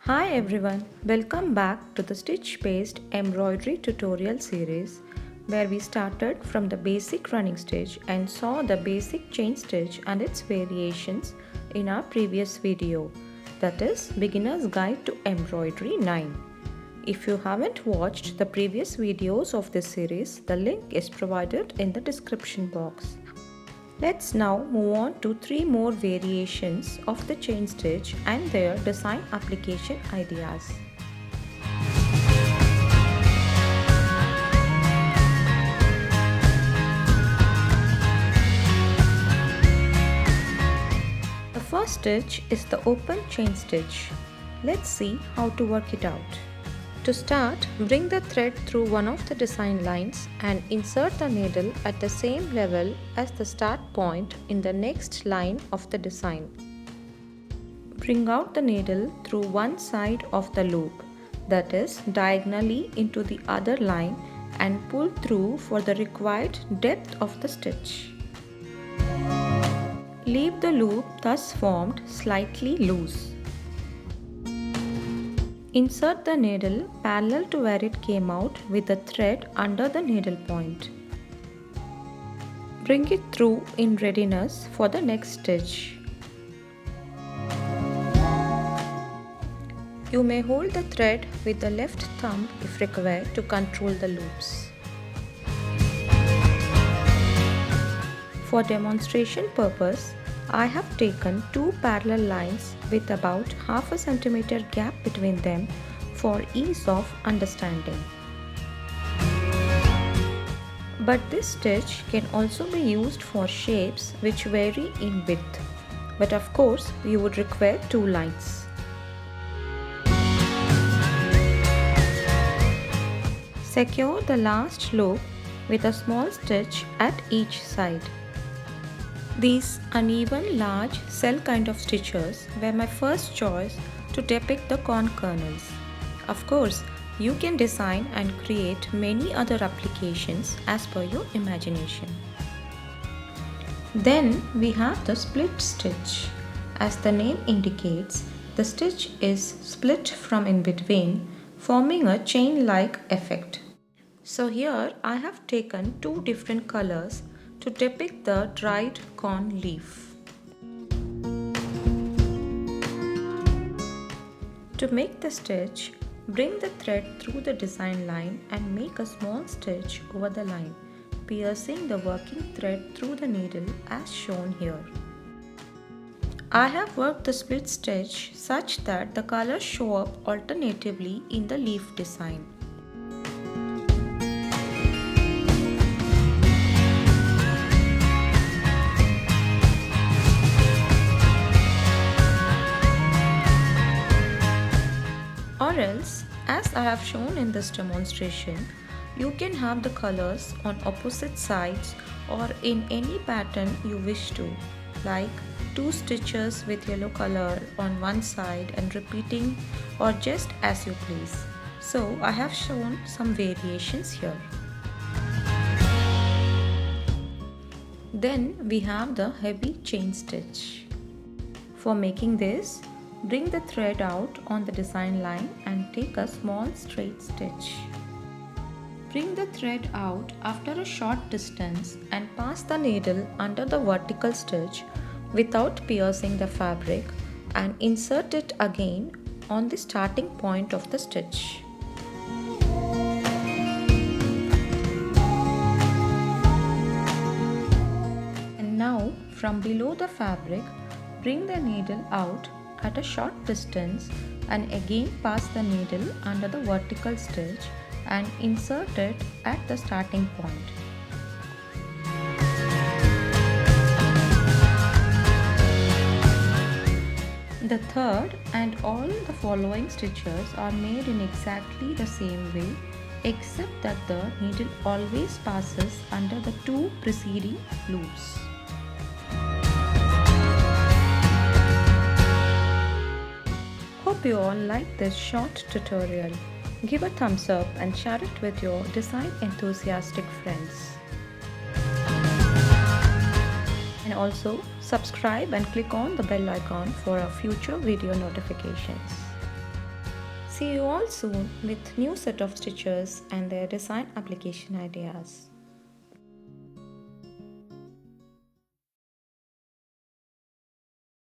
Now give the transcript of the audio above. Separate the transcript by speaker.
Speaker 1: Hi everyone, welcome back to the stitch based embroidery tutorial series where we started from the basic running stitch and saw the basic chain stitch and its variations in our previous video, that is Beginner's Guide to Embroidery 9. If you haven't watched the previous videos of this series, the link is provided in the description box. Let's now move on to 3 more variations of the chain stitch and their design application ideas. The first stitch is the open chain stitch. Let's see how to work it out. To start, bring the thread through one of the design lines and insert the needle at the same level as the start point in the next line of the design. Bring out the needle through one side of the loop, that is diagonally into the other line, and pull through for the required depth of the stitch. Leave the loop thus formed slightly loose. Insert the needle parallel to where it came out with the thread under the needle point. Bring it through in readiness for the next stitch. You may hold the thread with the left thumb if required to control the loops. For demonstration purpose, I have taken 2 parallel lines with about half a centimeter gap between them for ease of understanding. But this stitch can also be used for shapes which vary in width, but of course you would require 2 lines. Secure the last loop with a small stitch at each side. These uneven, large cell kind of stitches were my first choice to depict the corn kernels. Of course, you can design and create many other applications as per your imagination. Then we have the split stitch. As the name indicates, the stitch is split from in between, forming a chain-like effect. So here I have taken 2 different colors to depict the dried corn leaf. To make the stitch, bring the thread through the design line and make a small stitch over the line, piercing the working thread through the needle as shown here. I have worked the split stitch such that the colors show up alternatively in the leaf design. Or else, as I have shown in this demonstration, you can have the colors on opposite sides or in any pattern you wish to, like 2 stitches with yellow color on one side and repeating, or just as you please. So I have shown some variations here. Then we have the heavy chain stitch. For making this, bring the thread out on the design line and take a small straight stitch. Bring the thread out after a short distance and pass the needle under the vertical stitch without piercing the fabric, and insert it again on the starting point of the stitch. And now from below the fabric, bring the needle out at a short distance and again pass the needle under the vertical stitch and insert it at the starting point. The third and all the following stitches are made in exactly the same way, except that the needle always passes under the 2 preceding loops. Hope you all like this short tutorial. Give a thumbs up and share it with your design enthusiastic friends. And also subscribe and click on the bell icon for our future video notifications. See you all soon with new set of stitches and their design application ideas.